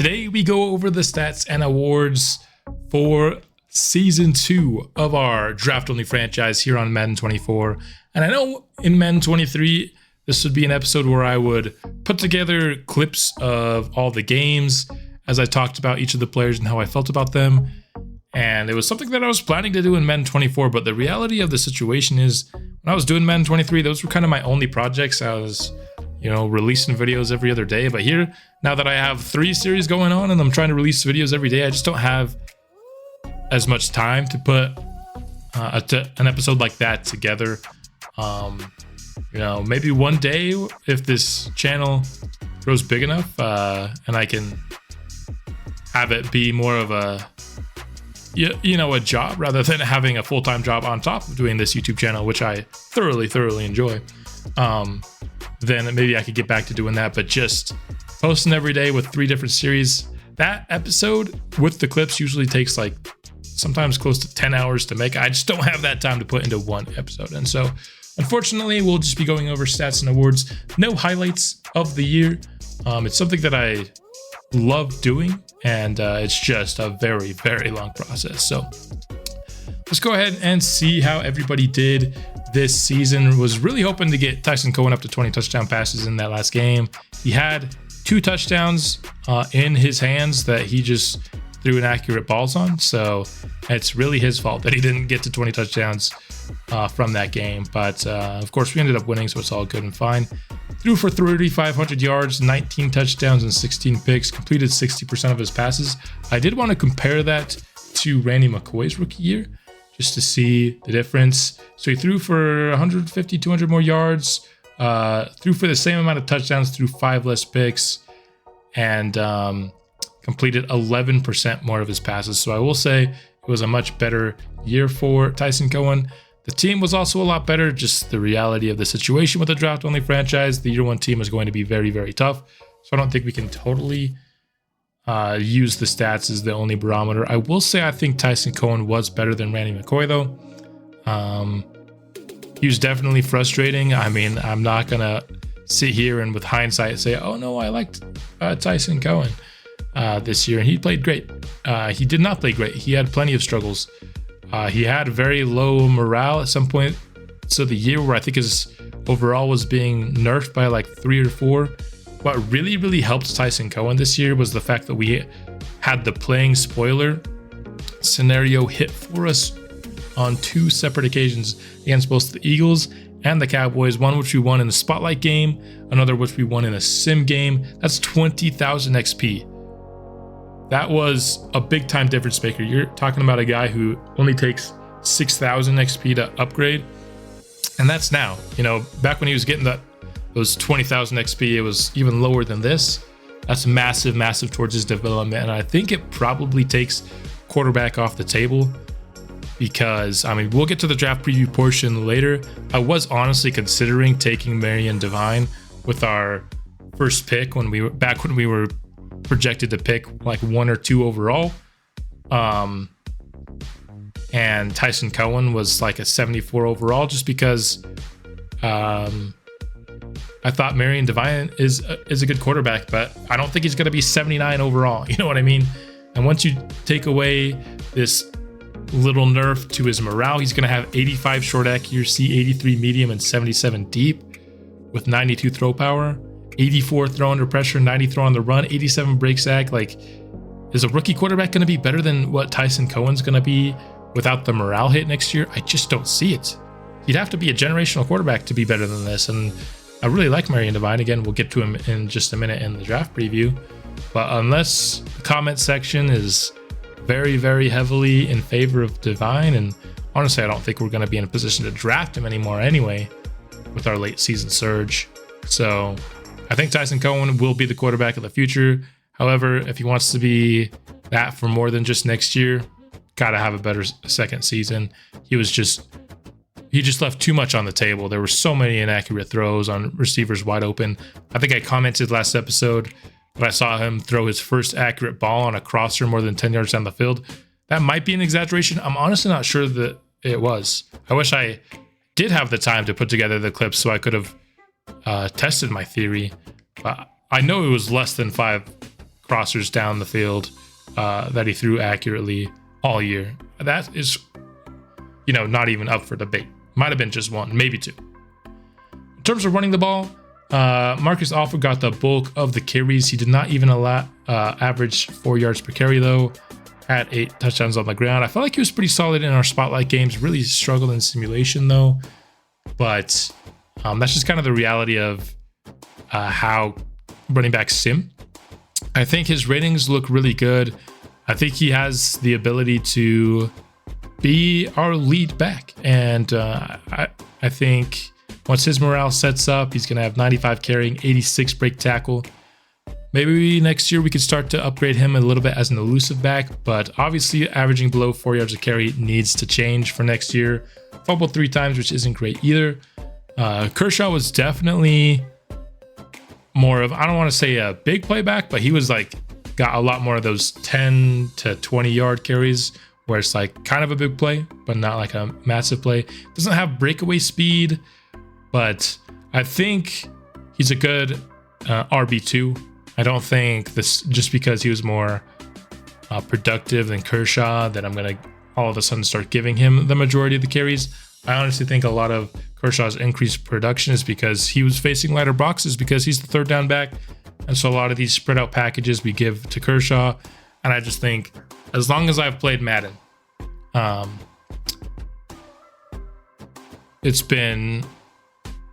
Today we go over the stats and awards for Season 2 of our draft-only franchise here on Madden 24. And I know in Madden 23, this would be an episode where I would put together clips of all the games as I talked about each of the players and how I felt about them. And it was something that I was planning to do in Madden 24, but the reality of the situation is when I was doing Madden 23, those were kind of my only projects. I was, releasing videos every other day. But here, now that I have 3 series going on and I'm trying to release videos every day, I just don't have as much time to put an episode like that together. Maybe one day if this channel grows big enough and I can have it be more of a job rather than having a full-time job on top of doing this YouTube channel, which I thoroughly enjoy, then maybe I could get back to doing that. But just posting every day with 3 different series, that episode with the clips usually takes like sometimes close to 10 hours to make. I just don't have that time to put into one episode. And so unfortunately, we'll just be going over stats and awards. No highlights of the year. It's something that I love doing, and it's just a very long process. So let's go ahead and see how everybody did this season. Was really hoping to get Tyson Cohen up to 20 touchdown passes in that last game. He had 2 touchdowns in his hands that he just threw inaccurate balls on. So it's really his fault that he didn't get to 20 touchdowns from that game. But of course, we ended up winning, so it's all good and fine. Threw for 3,500 yards, 19 touchdowns, and 16 picks. Completed 60% of his passes. I did want to compare that to Randy McCoy's rookie year, just to see the difference. So he threw for 150, 200 more yards, threw for the same amount of touchdowns, threw 5 less picks, and completed 11% more of his passes. So I will say it was a much better year for Tyson Cohen. The team was also a lot better. Just the reality of the situation with the draft-only franchise, the year 1 team is going to be very tough. So I don't think we can totally use the stats as the only barometer. I will say I think Tyson Cohen was better than Randy McCoy, though. He was definitely frustrating. I mean, I'm not going to sit here and with hindsight say, oh no, I liked Tyson Cohen this year. And he played great. He did not play great. He had plenty of struggles. He had very low morale at some point. So the year where I think his overall was being nerfed by like 3 or 4. What really helped Tyson Cohen this year was the fact that we had the playing spoiler scenario hit for us on 2 separate occasions against both the Eagles and the Cowboys. One which we won in a spotlight game, another which we won in a sim game. That's 20,000 XP. That was a big time difference maker. You're talking about a guy who only takes 6,000 XP to upgrade. And that's now, back when he was getting those 20,000 XP, it was even lower than this. That's massive towards his development. And I think it probably takes quarterback off the table because, we'll get to the draft preview portion later. I was honestly considering taking Marion Devine with our first pick when we were projected to pick like 1 or 2 overall. And Tyson Cohen was like a 74 overall just because I thought Marion Devine is a good quarterback, but I don't think he's going to be 79 overall. You know what I mean? And once you take away this little nerf to his morale, he's going to have 85 short accuracy, 83 medium, and 77 deep with 92 throw power, 84 throw under pressure, 90 throw on the run, 87 break sack. Like, is a rookie quarterback going to be better than what Tyson Cohen's going to be without the morale hit next year? I just don't see it. He'd have to be a generational quarterback to be better than this. And I really like Marion Devine. Again, we'll get to him in just a minute in the draft preview. But unless the comment section is very heavily in favor of Devine, and honestly, I don't think we're going to be in a position to draft him anymore anyway with our late season surge. So I think Tyson Cohen will be the quarterback of the future. However, if he wants to be that for more than just next year, got to have a better second season. He just left too much on the table. There were so many inaccurate throws on receivers wide open. I think I commented last episode that I saw him throw his first accurate ball on a crosser more than 10 yards down the field. That might be an exaggeration. I'm honestly not sure that it was. I wish I did have the time to put together the clips so I could have tested my theory. But I know it was less than 5 crossers down the field that he threw accurately all year. That is, not even up for debate. Might have been just one, maybe two. In terms of running the ball, Marcus Alford got the bulk of the carries. He did not even average 4 yards per carry, though. Had 8 touchdowns on the ground. I felt like he was pretty solid in our spotlight games. Really struggled in simulation, though. But that's just kind of the reality of how running backs sim. I think his ratings look really good. I think he has the ability to be our lead back. And I think once his morale sets up, he's going to have 95 carrying, 86 break tackle. Maybe next year we could start to upgrade him a little bit as an elusive back, but obviously averaging below 4 yards a carry needs to change for next year. Fumbled 3 times, which isn't great either. Kershaw was definitely more of, I don't want to say a big playback, but he was got a lot more of those 10 to 20 yard carries where it's kind of a big play, but not like a massive play. Doesn't have breakaway speed, but I think he's a good RB2. I don't think this just because he was more productive than Kershaw that I'm going to all of a sudden start giving him the majority of the carries. I honestly think a lot of Kershaw's increased production is because he was facing lighter boxes because he's the third down back. And so a lot of these spread out packages we give to Kershaw. And I just think as long as I've played Madden, it's been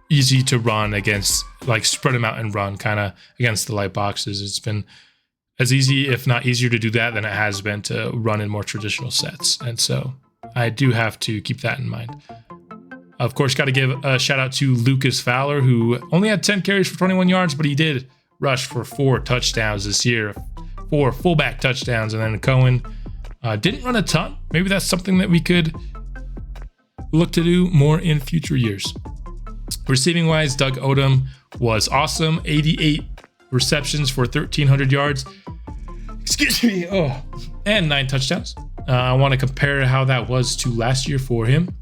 easy to run against, spread them out and run kind of against the light boxes. It's been as easy, if not easier, to do that than it has been to run in more traditional sets. And so I do have to keep that in mind. Of course, got to give a shout out to Lucas Fowler, who only had 10 carries for 21 yards, but he did rush for 4 touchdowns this year, 4 fullback touchdowns. And then Cohen didn't run a ton. Maybe that's something that we could look to do more in future years. Receiving wise, Doug Odom was awesome. 88 receptions for 1,300 yards. Excuse me. And 9 touchdowns. I want to compare how that was to last year for him.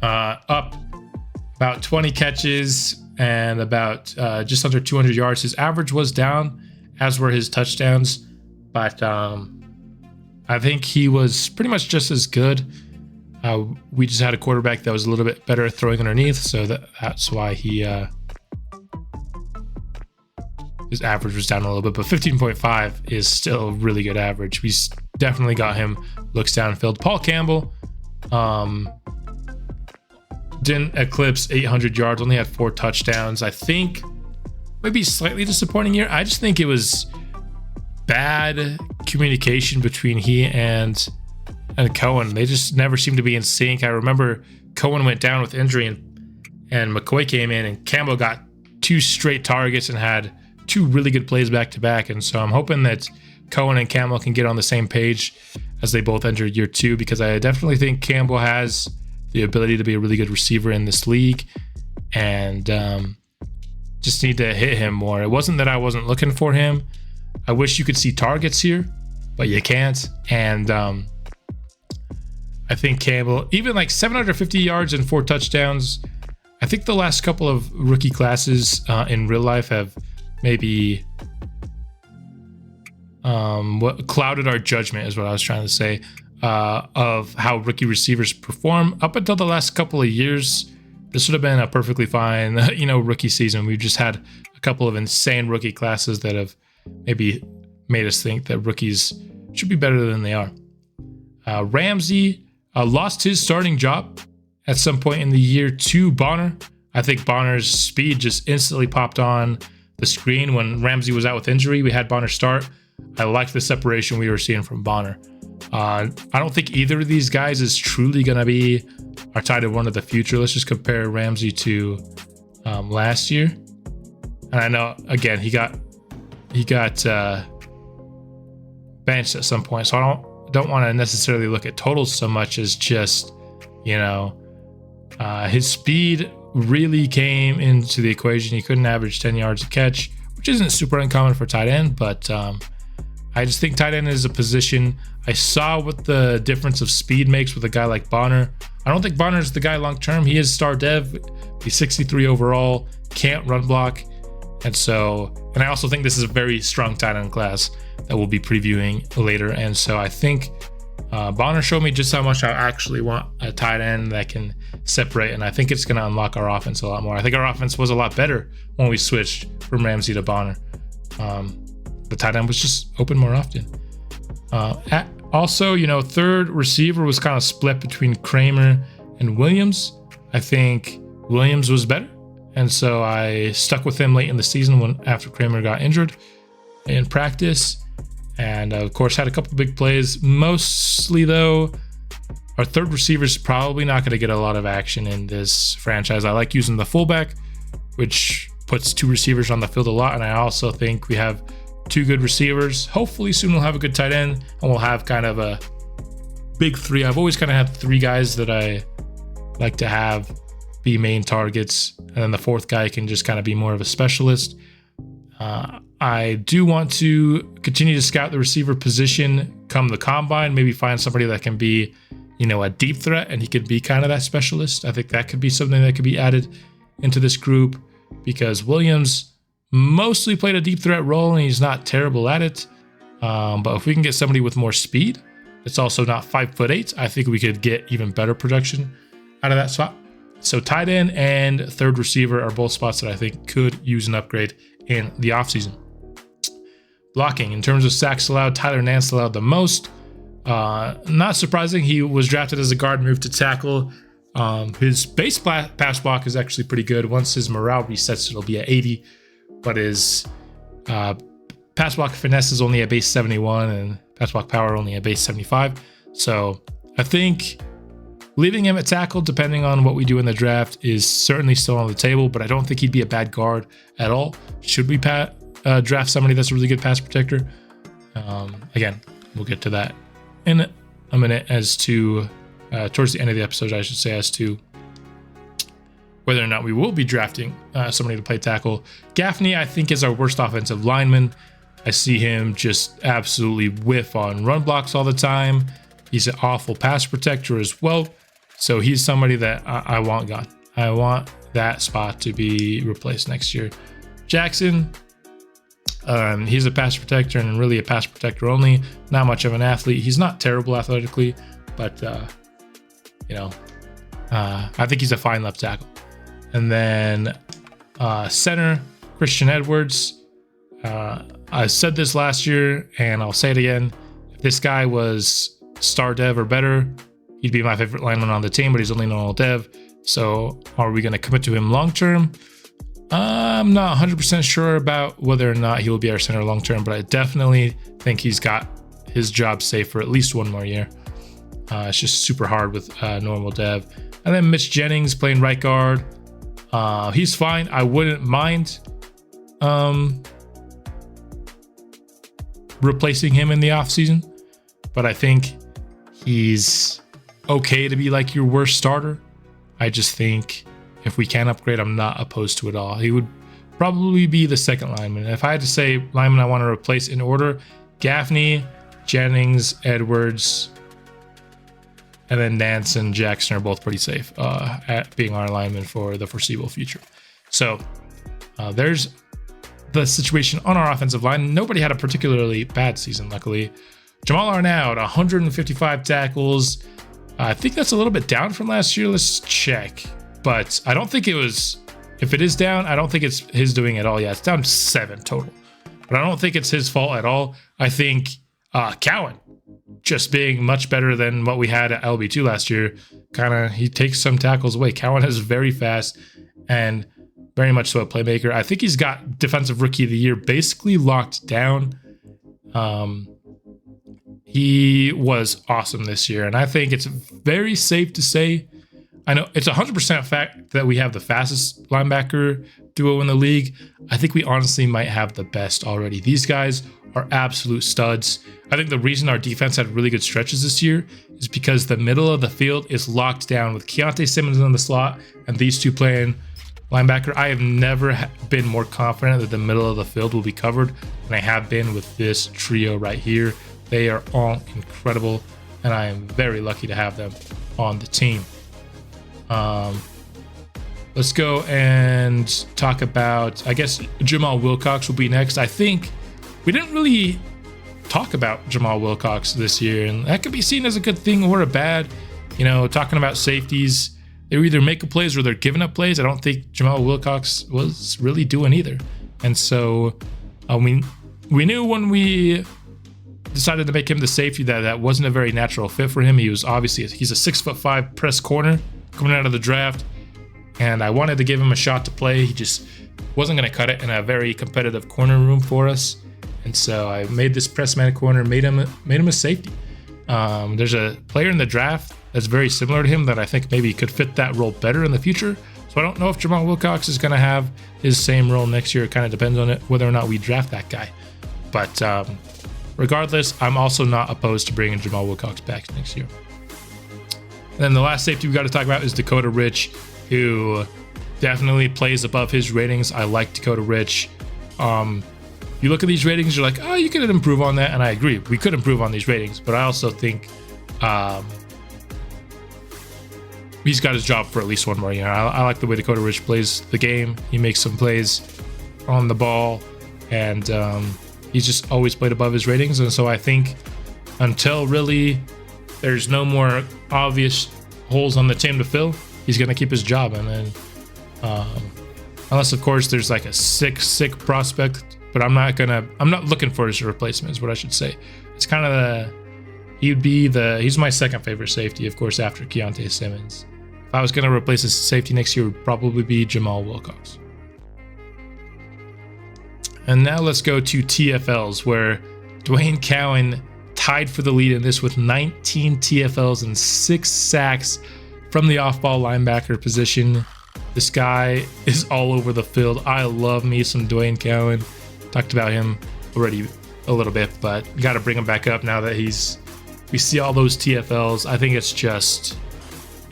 Up about 20 catches and about just under 200 yards. His average was down, as were his touchdowns. But I think he was pretty much just as good. We just had a quarterback that was a little bit better at throwing underneath, so that's why his average was down a little bit. But 15.5 is still a really good average. We definitely got him looks downfield. Paul Campbell didn't eclipse 800 yards, only had 4 touchdowns. I think maybe slightly disappointing year. I just think it was bad communication between he and Cohen. They just never seemed to be in sync. I remember Cohen went down with injury and McCoy came in, and Campbell got 2 straight targets and had 2 really good plays back to back. And so I'm hoping that Cohen and Campbell can get on the same page as they both enter year 2, because I definitely think Campbell has the ability to be a really good receiver in this league, and just need to hit him more. It wasn't that I wasn't looking for him. I wish you could see targets here, but you can't. And I think Campbell, even 750 yards and 4 touchdowns, I think the last couple of rookie classes in real life have maybe what clouded our judgment, is what I was trying to say, of how rookie receivers perform. Up until the last couple of years, this would have been a perfectly fine, rookie season. We've just had a couple of insane rookie classes that have maybe made us think that rookies should be better than they are. Ramsey lost his starting job at some point in the year to Bonner. I think Bonner's speed just instantly popped on the screen when Ramsey was out with injury. We had Bonner start. I liked the separation we were seeing from Bonner. I don't think either of these guys is truly going to be our tight end one of the future. Let's just compare Ramsey to last year. And I know, again, he got benched at some point, so I don't want to necessarily look at totals so much as just, his speed really came into the equation. He couldn't average 10 yards a catch, which isn't super uncommon for tight end, but I just think tight end is a position. I saw what the difference of speed makes with a guy like Bonner. I don't think Bonner is the guy long term. He is star dev. He's 63 overall, can't run block. And so And I also think this is a very strong tight end class that we'll be previewing later. And so I think Bonner showed me just how much I actually want a tight end that can separate. And I think it's going to unlock our offense a lot more. I think our offense was a lot better when we switched from Ramsey to Bonner. The tight end was just open more often. Also, you know, third receiver was kind of split between Kramer and Williams. I think Williams was better. And so I stuck with him late in the season after Kramer got injured in practice. And of course, had a couple big plays. Mostly, though, our third receiver is probably not going to get a lot of action in this franchise. I like using the fullback, which puts two receivers on the field a lot. And I also think we have two good receivers. Hopefully soon we'll have a good tight end and we'll have kind of a big three. I've always kind of had three guys that I like to have be main targets, and then the fourth guy can just kind of be more of a specialist. I do want to continue to scout the receiver position come the combine, maybe find somebody that can be, you know, a deep threat and he could be kind of that specialist. I think that could be something that could be added into this group, because Williams mostly played a deep threat role and he's not terrible at it. But if we can get somebody with more speed, it's also not 5'8", I think we could get even better production out of that spot. So tight end and third receiver are both spots that I think could use an upgrade in the offseason. Blocking, in terms of sacks allowed, Tyler Nance allowed the most. Not surprising, he was drafted as a guard, moved to tackle. His base pass block is actually pretty good. Once his morale resets, it'll be at 80. But his pass block finesse is only at base 71 and pass block power only at base 75. So I think leaving him at tackle, depending on what we do in the draft, is certainly still on the table, but I don't think he'd be a bad guard at all. Should we draft somebody that's a really good pass protector? Again, we'll get to that in a minute as to, towards the end of the episode, I should say, as to whether or not we will be drafting somebody to play tackle. Gaffney, I think, is our worst offensive lineman. I see him just absolutely whiff on run blocks all the time. He's an awful pass protector as well. So he's somebody that I want gone. I want that spot to be replaced next year. Jackson, he's a pass protector and really a pass protector only. Not much of an athlete. He's not terrible athletically, but I think he's a fine left tackle. And then center, Christian Edwards. I said this last year and I'll say it again. If this guy was star dev or better, he'd be my favorite lineman on the team, but he's only normal dev. So are we going to commit to him long term? I'm not 100% sure about whether or not he will be our center long term, but I definitely think he's got his job safe for at least one more year. It's just super hard with normal dev. And then Mitch Jennings playing right guard. He's fine. I wouldn't mind replacing him in the offseason, but I think he's okay to be like your worst starter. I just think if we can upgrade, I'm not opposed to it all. He would probably be the second lineman. If I had to say lineman I want to replace in order, Gaffney, Jennings, Edwards, and then Nance and Jackson are both pretty safe at being our linemen for the foreseeable future. So there's the situation on our offensive line. Nobody had a particularly bad season, luckily. Jamal Arnaud, 155 tackles. I think that's a little bit down from last year. Let's check. But I don't think it was, if it is down, I don't think it's his doing at all. Yeah, it's down 7 total. But I don't think it's his fault at all. I think Cowan just being much better than what we had at LB2 last year, he takes some tackles away. Cowan is very fast and very much so a playmaker. I think he's got Defensive Rookie of the Year basically locked down. He was awesome this year, and I think it's very safe to say, I know it's 100% fact that we have the fastest linebacker duo in the league. I think we honestly might have the best already. These guys are absolute studs. I think the reason our defense had really good stretches this year is because the middle of the field is locked down with Keontae Simmons in the slot and these two playing linebacker. I have never been more confident that the middle of the field will be covered than I have been with this trio right here. They are all incredible, and I am very lucky to have them on the team. let's go and talk about, I guess Jamal Wilcox will be next. I think we didn't really talk about Jamal Wilcox this year, and that could be seen as a good thing or a bad. You know, talking about safeties, they're either making plays or they're giving up plays. I don't think Jamal Wilcox was really doing either. And so we knew when we decided to make him the safety that wasn't a very natural fit for him. He's a 6'5" press corner coming out of the draft, and I wanted to give him a shot to play. He just wasn't going to cut it in a very competitive corner room for us. And so I made this press man corner, made him a safety. There's a player in the draft that's very similar to him that I think maybe could fit that role better in the future. So I don't know if Jamal Wilcox is going to have his same role next year. It kind of depends on whether or not we draft that guy. But regardless, I'm also not opposed to bringing Jamal Wilcox back next year. And then the last safety we got to talk about is Dakota Rich, who definitely plays above his ratings. I like Dakota Rich. You look at these ratings, you're like, oh, you could improve on that. And I agree, we could improve on these ratings. But I also think he's got his job for at least one more year. I like the way Dakota Rich plays the game. He makes some plays on the ball, and he's just always played above his ratings. And so I think until really there's no more obvious holes on the team to fill, he's going to keep his job. And then unless, of course, there's like a sick prospect, but I'm not looking for his replacement is what I should say. It's kind of he's my second favorite safety, of course, after Keontae Simmons. If I was going to replace a safety next year, it would probably be Jamal Wilcox. And now let's go to TFLs, where Dwayne Cowan tied for the lead in this with 19 TFLs and 6 sacks from the off-ball linebacker position. This guy is all over the field. I love me some Dwayne Cowan. Talked about him already a little bit, but got to bring him back up now that we see all those TFLs. I think it's just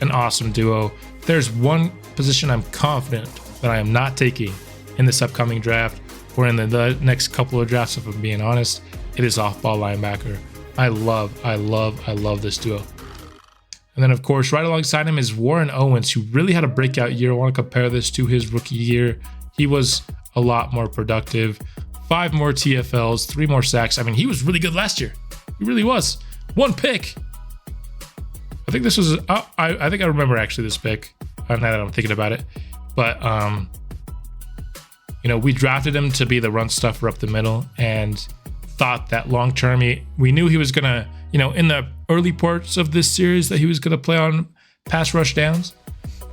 an awesome duo. There's one position I'm confident that I am not taking in this upcoming draft or in the next couple of drafts, if I'm being honest. It is off-ball linebacker. I love this duo. And then, of course, right alongside him is Warren Owens, who really had a breakout year. I want to compare this to his rookie year. He was a lot more productive. 5 more TFLs, 3 more sacks. I mean, he was really good last year. He really was. 1 pick. I think this was, I think I remember actually this pick, now that I'm thinking about it. But, we drafted him to be the run stuffer up the middle and thought that long term, we knew he was going to, in the early parts of this series that he was going to play on pass rush downs,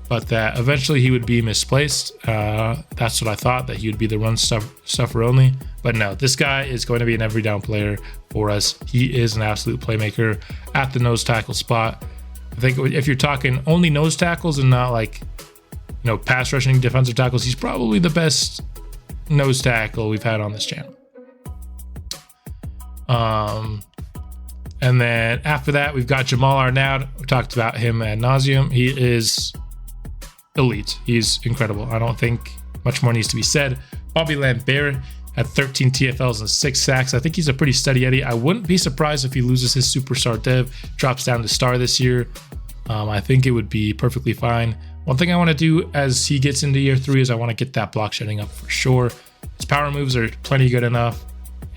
but that eventually he would be misplaced. That's what I thought, that he would be the run stuffer only. But no, this guy is going to be an every down player for us. He is an absolute playmaker at the nose tackle spot. I think if you're talking only nose tackles and not like, pass rushing defensive tackles, he's probably the best nose tackle we've had on this channel. And then after that, we've got Jamal Arnaud. We talked about him ad nauseum. He is elite. He's incredible. I don't think much more needs to be said. Bobby Lambert had 13 TFLs and 6 sacks. I think he's a pretty steady Eddie. I wouldn't be surprised if he loses his superstar dev, drops down to star this year. I think it would be perfectly fine. One thing I want to do as he gets into year 3 is I want to get that block shedding up for sure. His power moves are plenty good enough.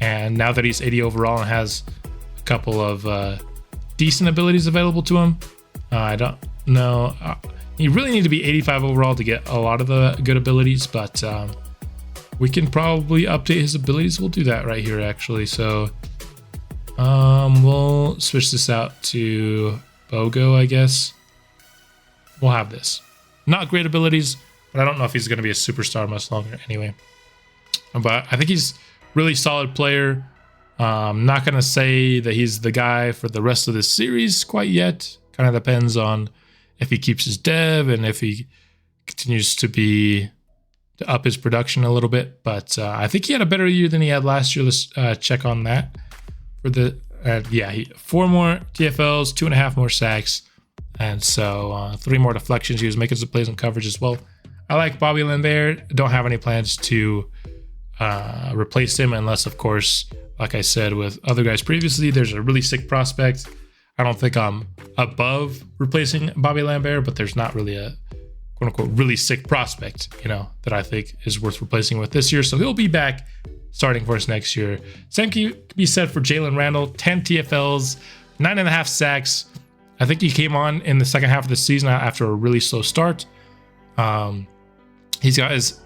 And now that he's 80 overall and has a couple of decent abilities available to him, I don't know. You really need to be 85 overall to get a lot of the good abilities, but we can probably update his abilities. We'll do that right here, actually. So we'll switch this out to BOGO, I guess. We'll have this. Not great abilities, but I don't know if he's going to be a superstar much longer anyway. But I think he's really solid player. Not going to say that he's the guy for the rest of this series quite yet. Kind of depends on if he keeps his dev and if he continues to up his production a little bit. But I think he had a better year than he had last year. Let's check on that. For the 4 more TFLs, 2.5 more sacks, and so 3 more deflections. He was making some plays in coverage as well. I like Bobby Lambert. Don't have any plans to replace him unless, of course, like I said with other guys previously, there's a really sick prospect. I don't think I'm above replacing Bobby Lambert, but there's not really a quote unquote really sick prospect, that I think is worth replacing with this year. So he'll be back starting for us next year. Same can be said for Jalen Randall, 10 TFLs, 9.5 sacks. I think he came on in the second half of the season after a really slow start. He's got his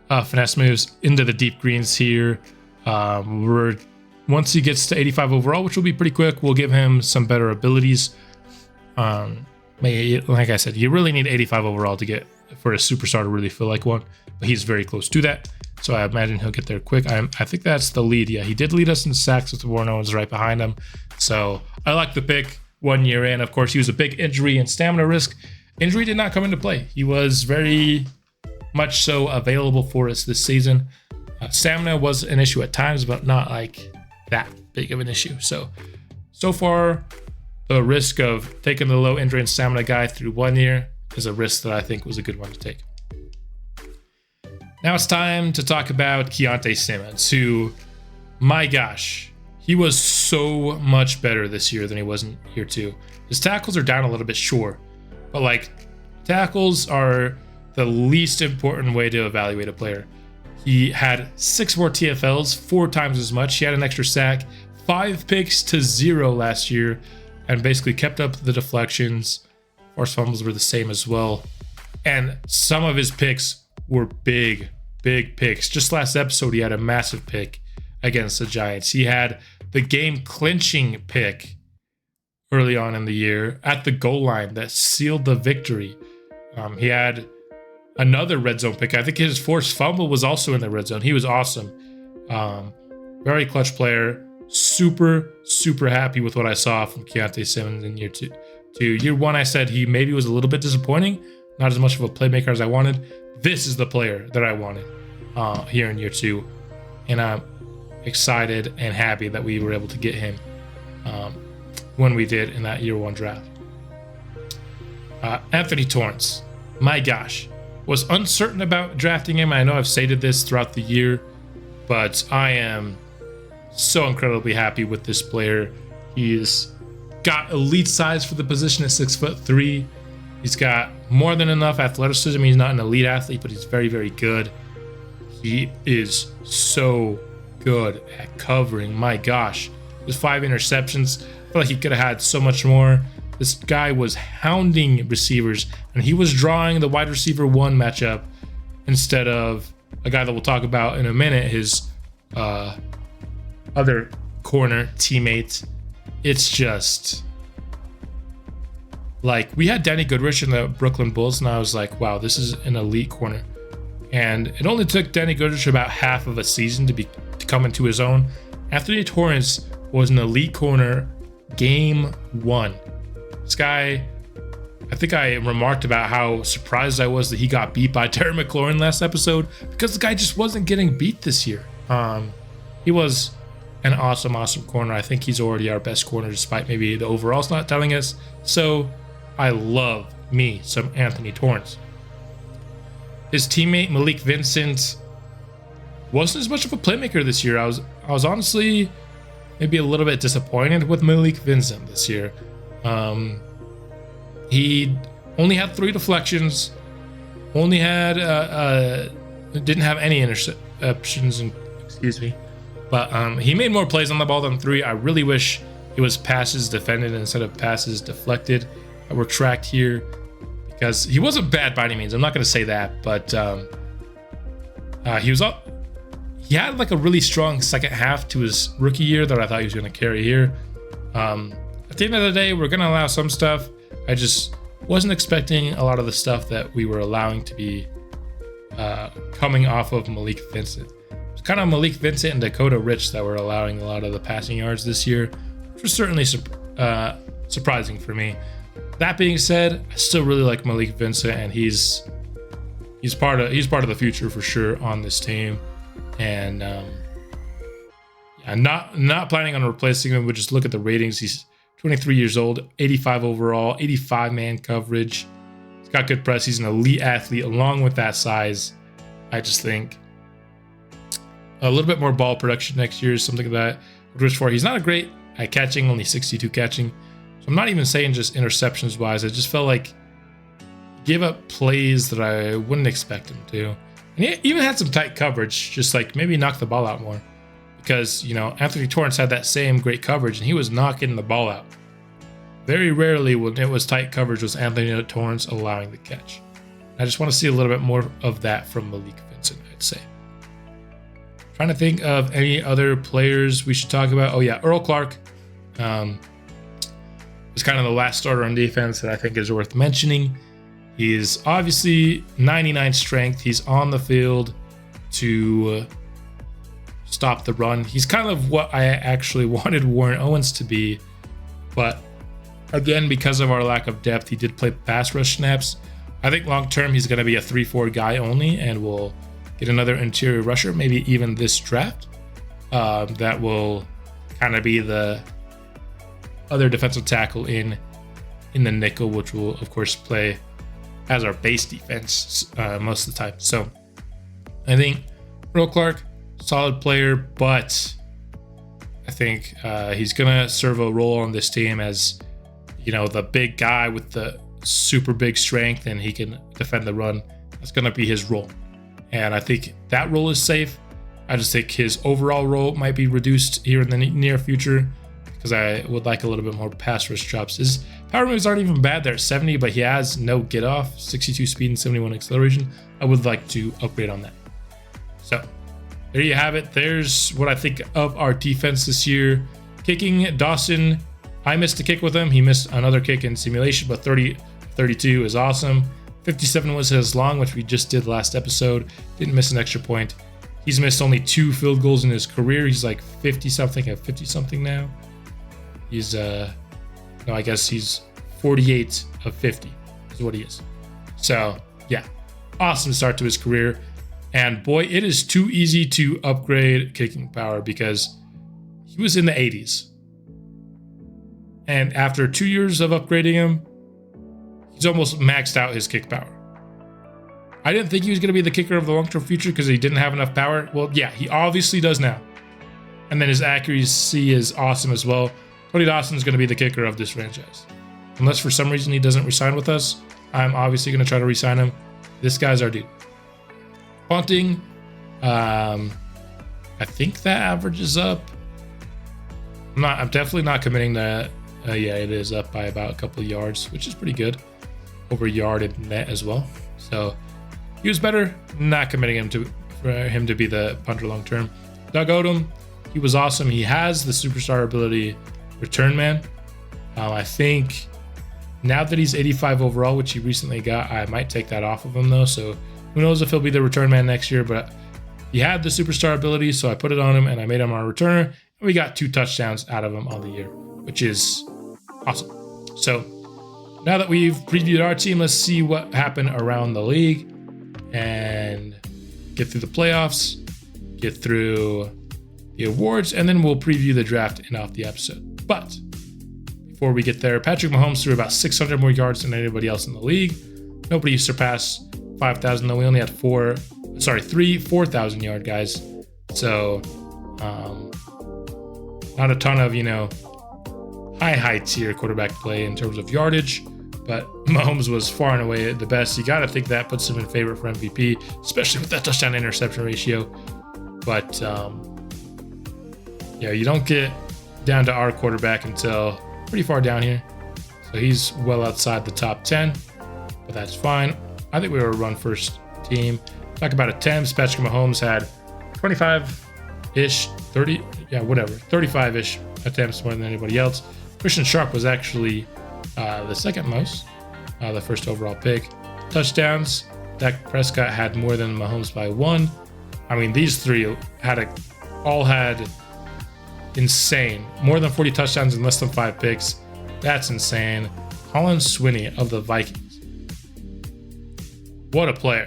finesse moves into the deep greens here. Once he gets to 85 overall, which will be pretty quick, we'll give him some better abilities. Like I said, you really need 85 overall to get for a superstar to really feel like one, but he's very close to that. So I imagine he'll get there quick. I think that's the lead. Yeah, he did lead us in sacks with Warren Owens right behind him. So I like the pick 1 year in. Of course, he was a big injury and stamina risk. Injury did not come into play. He was very much so available for us this season. Stamina was an issue at times, but not like that big of an issue. So far, the risk of taking the low injury and stamina guy through 1 year is a risk that I think was a good one to take. Now it's time to talk about Keontae Simmons, who, my gosh, he was so much better this year than he was in year 2. His tackles are down a little bit, sure, but like tackles are the least important way to evaluate a player. He had 6 more TFLs, 4 times as much. He had an extra sack, 5 picks to 0 last year, and basically kept up the deflections. Forced fumbles were the same as well. And some of his picks were big picks. Just last episode, he had a massive pick against the Giants. He had the game clinching pick early on in the year at the goal line that sealed the victory. He had another red zone pick. I think his forced fumble was also in the red zone. He was awesome. Very clutch player. Super happy with what I saw from Keontae Simmons in year 2. Year 1, I said he maybe was a little bit disappointing. Not as much of a playmaker as I wanted. This is the player that I wanted here in year 2. And I'm excited and happy that we were able to get him when we did in that year 1 draft. Anthony Torrance, my gosh, was uncertain about drafting him. I know I've stated this throughout the year, but I am so incredibly happy with this player. He's got elite size for the position at 6'3". He's got more than enough athleticism. He's not an elite athlete, but he's very good. He is so good at covering. My gosh, with 5 interceptions, I feel like he could have had so much more. This guy was hounding receivers, and he was drawing the wide receiver 1 matchup instead of a guy that we'll talk about in a minute, his other corner teammate. It's just like, we had Danny Goodrich in the Brooklyn Bulls, and I was like, wow, this is an elite corner. And it only took Danny Goodrich about half of a season to come into his own. Anthony Torrance was an elite corner game 1. This guy, I think I remarked about how surprised I was that he got beat by Terry McLaurin last episode, because the guy just wasn't getting beat this year. He was an awesome corner. I think he's already our best corner, despite maybe the overall's not telling us. So I love me some Anthony Torrance. His teammate Malik Vincent wasn't as much of a playmaker this year. I was honestly maybe a little bit disappointed with Malik Vincent this year. He only had 3 deflections, only had didn't have any interceptions, but he made more plays on the ball than 3. I really wish it was passes defended instead of passes deflected that were tracked here, because he wasn't bad by any means. I'm not going to say that, but he had like a really strong second half to his rookie year that I thought he was going to carry here. At the end of the day, we're going to allow some stuff. I just wasn't expecting a lot of the stuff that we were allowing to be coming off of Malik Vincent. It's kind of Malik Vincent and Dakota Rich that were allowing a lot of the passing yards this year, which was certainly surprising for me. That being said, I still really like Malik Vincent, and he's part of the future for sure on this team. And I'm not planning on replacing him. But just look at the ratings. He's 23 years old, 85 overall, 85 man coverage. He's got good press. He's an elite athlete. Along with that size, I just think a little bit more ball production next year is something that I would wish for. He's not great at catching, only 62 catching. So I'm not even saying just interceptions wise. I just felt like gave up plays that I wouldn't expect him to. And he even had some tight coverage, just like maybe knock the ball out more. Because, you know, Anthony Torrance had that same great coverage and he was knocking the ball out. Very rarely when it was tight coverage was Anthony Torrance allowing the catch. I just want to see a little bit more of that from Malik Vincent, I'd say. Trying to think of any other players we should talk about. Oh yeah, Earl Clark was kind of the last starter on defense that I think is worth mentioning. He's obviously 99 strength. He's on the field to stop the run. He's kind of what I actually wanted Warren Owens to be, but again, because of our lack of depth, he did play pass rush snaps. I think long term he's going to be a 3-4 guy only, and we'll get another interior rusher, maybe even this draft. That will kind of be the other defensive tackle in the nickel, which will of course play as our base defense most of the time. So I think Earl Clark, solid player, but I think he's gonna serve a role on this team as, you know, the big guy with the super big strength and he can defend the run. That's gonna be his role, and I think that role is safe. I just think his overall role might be reduced here in the near future because I would like a little bit more pass rush drops. His power moves aren't even bad. They're at 70, but he has no get off, 62 speed and 71 acceleration. I would like to upgrade on that. So there you have it. There's what I think of our defense this year. Kicking, Dawson, I missed a kick with him. He missed another kick in simulation, but 32 is awesome. 57 was his long, which we just did last episode. Didn't miss an extra point. He's missed only 2 field goals in his career. He's like 50-something at 50-something now. He's, no, I guess he's 48 of 50 is what he is. So, yeah, awesome start to his career. And boy, it is too easy to upgrade kicking power because he was in the 80s. And after 2 years of upgrading him, he's almost maxed out his kick power. I didn't think he was going to be the kicker of the long-term future because he didn't have enough power. Well, yeah, he obviously does now. And then his accuracy is awesome as well. Tony Dawson is going to be the kicker of this franchise. Unless for some reason he doesn't resign with us, I'm obviously going to try to resign him. This guy's our dude. Punting, I think that averages up. I'm definitely not committing that. Yeah, it is up by about a couple of yards, which is pretty good. Over yard and net as well. So he was better. Not committing for him to be the punter long term. Doug Odom, he was awesome. He has the superstar ability return man. I think now that he's 85 overall, which he recently got, I might take that off of him though. So who knows if he'll be the return man next year, but he had the superstar ability, so I put it on him and I made him our returner. And we got 2 touchdowns out of him on the year, which is awesome. So now that we've previewed our team, let's see what happened around the league and get through the playoffs, get through the awards, and then we'll preview the draft and off the episode. But before we get there, Patrick Mahomes threw about 600 more yards than anybody else in the league. Nobody surpassed 5,000 though. We only had 3 4,000 yard guys. So not a ton of, high tier quarterback play in terms of yardage, but Mahomes was far and away the best. You got to think that puts him in favor for MVP, especially with that touchdown interception ratio. But you don't get down to our quarterback until pretty far down here. So he's well outside the top 10, but that's fine. I think we were a run first team. Talk about attempts. Patrick Mahomes had 25-ish, 30, 35-ish attempts more than anybody else. Christian Sharp was actually the second most, the first overall pick. Touchdowns, Dak Prescott had more than Mahomes by 1. I mean, these three all had insane. More than 40 touchdowns and less than 5 picks. That's insane. Colin Swinney of the Vikings. What a player.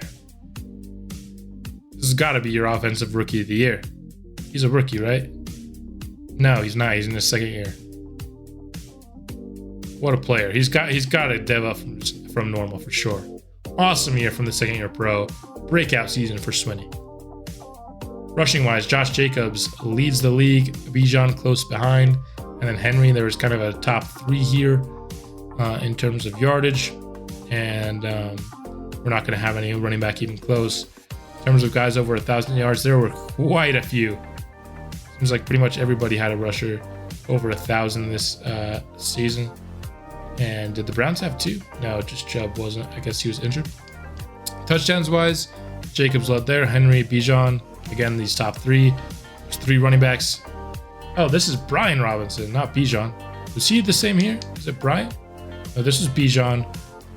This has got to be your offensive rookie of the year. He's a rookie, right? No, he's not. He's in his second year. What a player. He's got to dev up from normal for sure. Awesome year from the second year pro. Breakout season for Swinney. Rushing wise, Josh Jacobs leads the league. Bijan close behind. And then Henry, there was kind of a top 3 here in terms of yardage. and we're not going to have any running back even close. In terms of guys over 1,000 yards, there were quite a few. Seems like pretty much everybody had a rusher over 1,000 this season. And did the Browns have 2? No, just Chubb wasn't. I guess he was injured. Touchdowns wise, Jacobs led there. Henry, Bijan. Again, these top 3. There's 3 running backs. Oh, this is Brian Robinson, not Bijan. Was he the same here? Is it Brian? No, this is Bijan.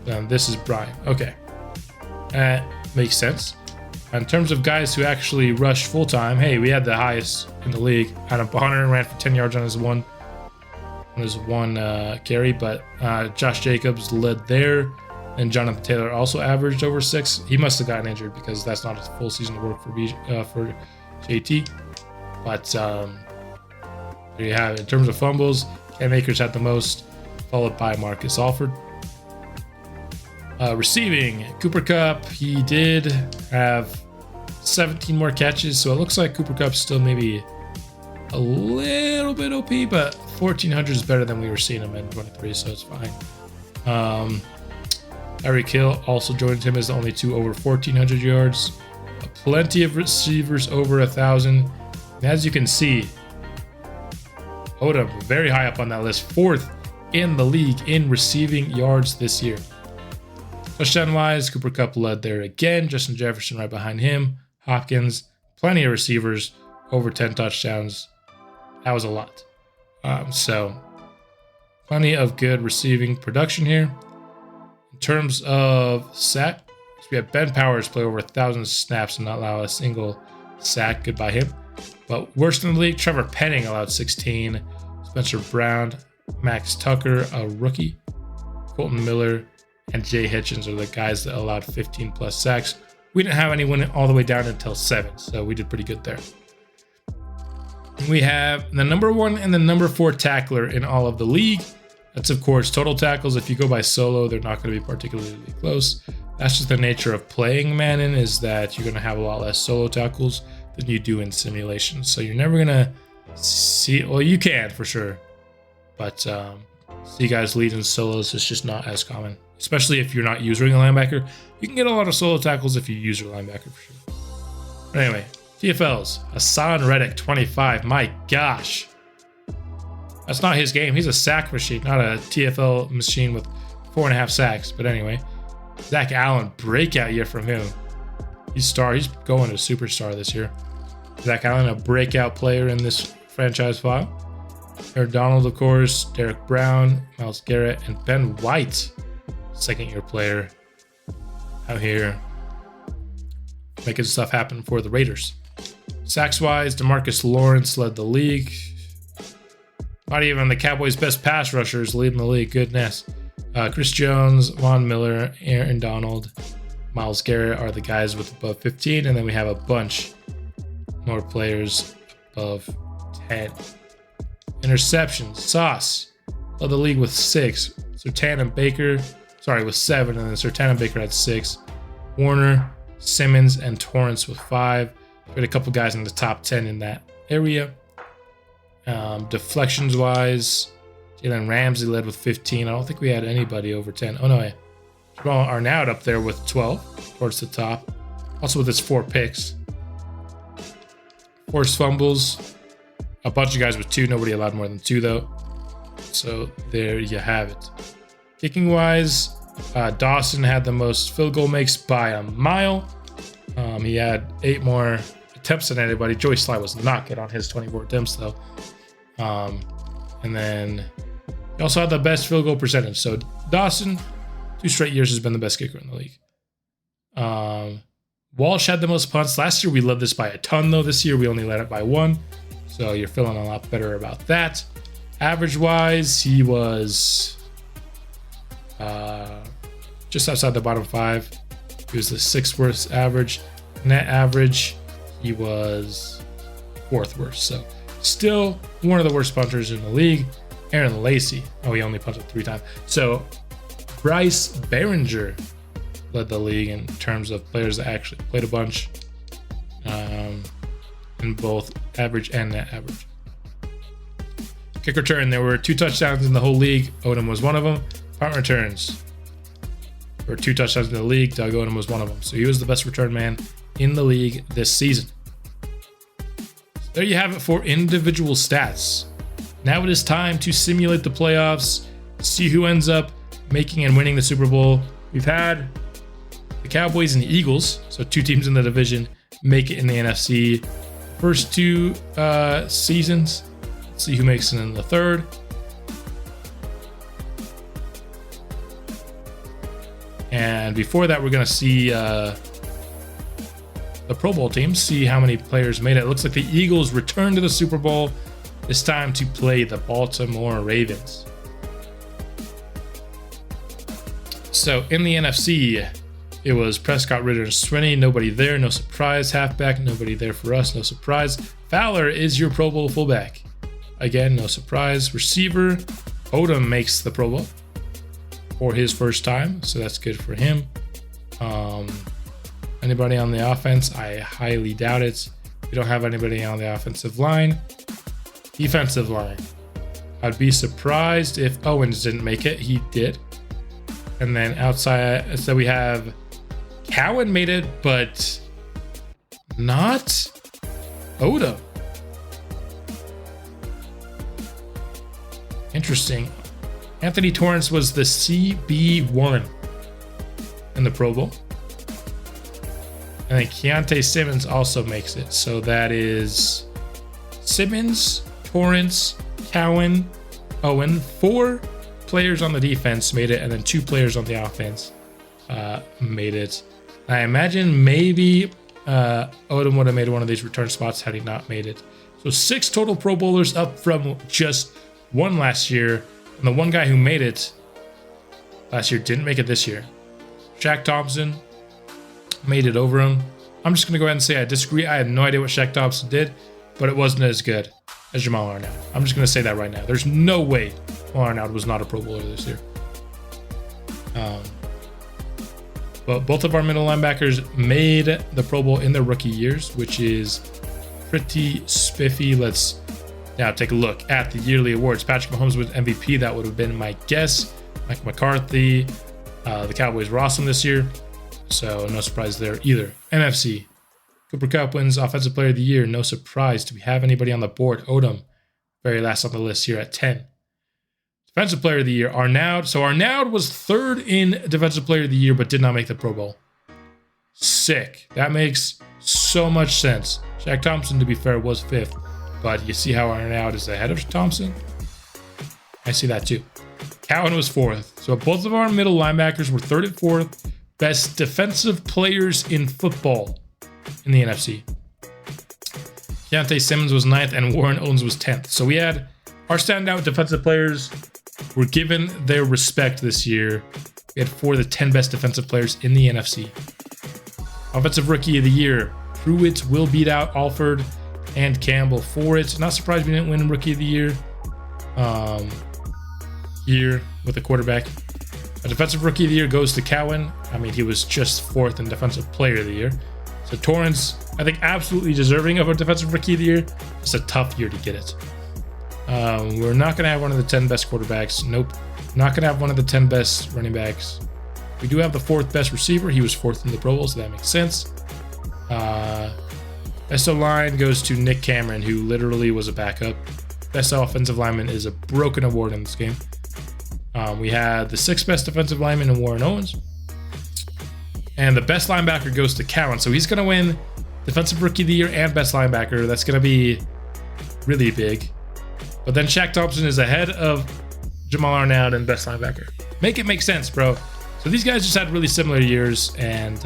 And this is Brian. Okay. Makes sense. In terms of guys who actually rushed full-time, hey, we had the highest in the league. Adam Bonner ran for 10 yards on his one carry, but Josh Jacobs led there, and Jonathan Taylor also averaged over 6. He must have gotten injured because that's not a full season of work for JT. But there you have it. In terms of fumbles, Cam Akers had the most, followed by Marcus Alford. Receiving, Cooper Kupp, he did have 17 more catches, so it looks like Cooper Kupp's still maybe a little bit OP, but 1,400 is better than we were seeing him in 23, so it's fine. Tyreek Hill also joined him as the only 2 over 1,400 yards. Plenty of receivers over 1,000. And as you can see, Odom very high up on that list, 4th in the league in receiving yards this year. Touchdown-wise, Cooper Kupp led there again. Justin Jefferson right behind him. Hopkins, plenty of receivers, over 10 touchdowns. That was a lot. So, plenty of good receiving production here. In terms of sack, we have Ben Powers play over 1,000 snaps and not allow a single sack. Goodbye him. But worst in the league, Trevor Penning allowed 16. Spencer Brown, Max Tucker, a rookie. Colton Miller, and Jay Hitchens are the guys that allowed 15 plus sacks. We didn't have anyone all the way down until 7, so we did pretty good there. We have the number 1 and the number 4 tackler in all of the league. That's, of course, total tackles. If you go by solo, they're not going to be particularly close. That's just the nature of playing Madden, is that you're going to have a lot less solo tackles than you do in simulations. So you're never going to see, well, you can for sure, but see guys lead in solos is just not as common. Especially if you're not using a linebacker. You can get a lot of solo tackles if you use your linebacker for sure. But anyway, TFLs. Hassan Reddick, 25. My gosh. That's not his game. He's a sack machine, not a TFL machine with 4.5 sacks. But anyway, Zach Allen, breakout year from him. He's going to superstar this year. Zach Allen, a breakout player in this franchise file. Aaron Donald, of course. Derek Brown, Myles Garrett, and Ben White. Second-year player out here making stuff happen for the Raiders. Sacks-wise, DeMarcus Lawrence led the league. Not even the Cowboys' best pass rushers leading the league. Goodness. Chris Jones, Von Miller, Aaron Donald, Myles Garrett are the guys with above 15, and then we have a bunch more players above 10. Interceptions. Sauce led the league with 6. Surtain and Baker, with 7, and then Surtain and Baker had 6. Warner, Simmons, and Torrance with 5. We had a couple guys in the top 10 in that area. Deflections wise, Jalen Ramsey led with 15. I don't think we had anybody over 10. Oh no, yeah. Jamal Arnett up there with 12 towards the top. Also with his 4 picks. Forced fumbles. A bunch of guys with 2. Nobody allowed more than 2 though. So there you have it. Kicking wise, Dawson had the most field goal makes by a mile. He had 8 more attempts than anybody. Joey Sly was not good on his 24 attempts though. And then he also had the best field goal percentage. So Dawson, 2 straight years has been the best kicker in the league. Walsh had the most punts. Last year we led this by a ton though. This year we only led it by 1. So you're feeling a lot better about that. Average wise, he was just outside the bottom 5. He was the 6th worst average. Net average, he was 4th worst. So still one of the worst punters in the league. Aaron Lacey, he only punted 3 times. So Bryce Behringer led the league in terms of players that actually played a bunch in both average and net average. Kick return, there were 2 touchdowns in the whole league. Odom was one of them. Punt returns. for 2 touchdowns in the league. Doug Odom was one of them. So he was the best return man in the league this season. So there you have it for individual stats. Now it is time to simulate the playoffs, see who ends up making and winning the Super Bowl. We've had the Cowboys and the Eagles, so 2 teams in the division, make it in the NFC. First 2 seasons. Let's see who makes it in the third. And before that, we're going to see the Pro Bowl teams, see how many players made it. It looks like the Eagles returned to the Super Bowl. It's time to play the Baltimore Ravens. So in the NFC, it was Prescott, Ritter, and Swinney. Nobody there, no surprise. Halfback, nobody there for us, no surprise. Fowler is your Pro Bowl fullback. Again, no surprise. Receiver, Odom makes the Pro Bowl for his first time, so that's good for him. Anybody on the offense? I highly doubt it. We don't have anybody on the offensive line. Defensive line. I'd be surprised if Owens didn't make it. He did. And then outside, so we have Cowan made it, but not Odom. Interesting. Anthony Torrance was the CB1 in the Pro Bowl. And then Keontae Simmons also makes it. So that is Simmons, Torrance, Cowan, Owen. 4 players on the defense made it, and then 2 players on the offense made it. I imagine maybe Odom would have made one of these return spots had he not made it. So 6 total Pro Bowlers, up from just 1 last year. And the one guy who made it last year didn't make it this year. Shaq Thompson made it over him. I'm just going to go ahead and say I disagree. I have no idea what Shaq Thompson did, but it wasn't as good as Jamal Arnott. I'm just going to say that right now. There's no way Jamal Arnott was not a Pro Bowler this year. But both of our middle linebackers made the Pro Bowl in their rookie years, which is pretty spiffy. Let's now take a look at the yearly awards. Patrick Mahomes was MVP. That would have been my guess. Mike McCarthy. The Cowboys were awesome this year, so no surprise there either. NFC. Cooper Kupp wins Offensive Player of the Year. No surprise. Do we have anybody on the board? Odom, very last on the list here at 10. Defensive Player of the Year, Arnaud. So Arnaud was 3rd in Defensive Player of the Year, but did not make the Pro Bowl. Sick. That makes so much sense. Shaq Thompson, to be fair, was 5th. But you see how Arnaud is ahead of Thompson? I see that too. Cowan was 4th. So both of our middle linebackers were 3rd and 4th. Best defensive players in football in the NFC. Keontae Simmons was 9th and Warren Owens was 10th. So we had our standout defensive players were given their respect this year. We had 4 of the 10 best defensive players in the NFC. Offensive Rookie of the Year. Pruitt will beat out Alford and Campbell for it. Not surprised we didn't win Rookie of the Year here with a quarterback. A Defensive Rookie of the Year goes to Cowan. I mean, he was just 4th in Defensive Player of the Year. So Torrance, I think, absolutely deserving of a Defensive Rookie of the Year. It's a tough year to get it. We're not going to have one of the 10 best quarterbacks. Nope. Not going to have one of the 10 best running backs. We do have the 4th best receiver. He was 4th in the Pro Bowl, so that makes sense. Best O-line goes to Nick Cameron, who literally was a backup. Best offensive lineman is a broken award in this game. We had the 6th best defensive lineman in Warren Owens. And the best linebacker goes to Cowan. So he's going to win Defensive Rookie of the Year and best linebacker. That's going to be really big. But then Shaq Thompson is ahead of Jamal Arnott and best linebacker. Make it make sense, bro. So these guys just had really similar years and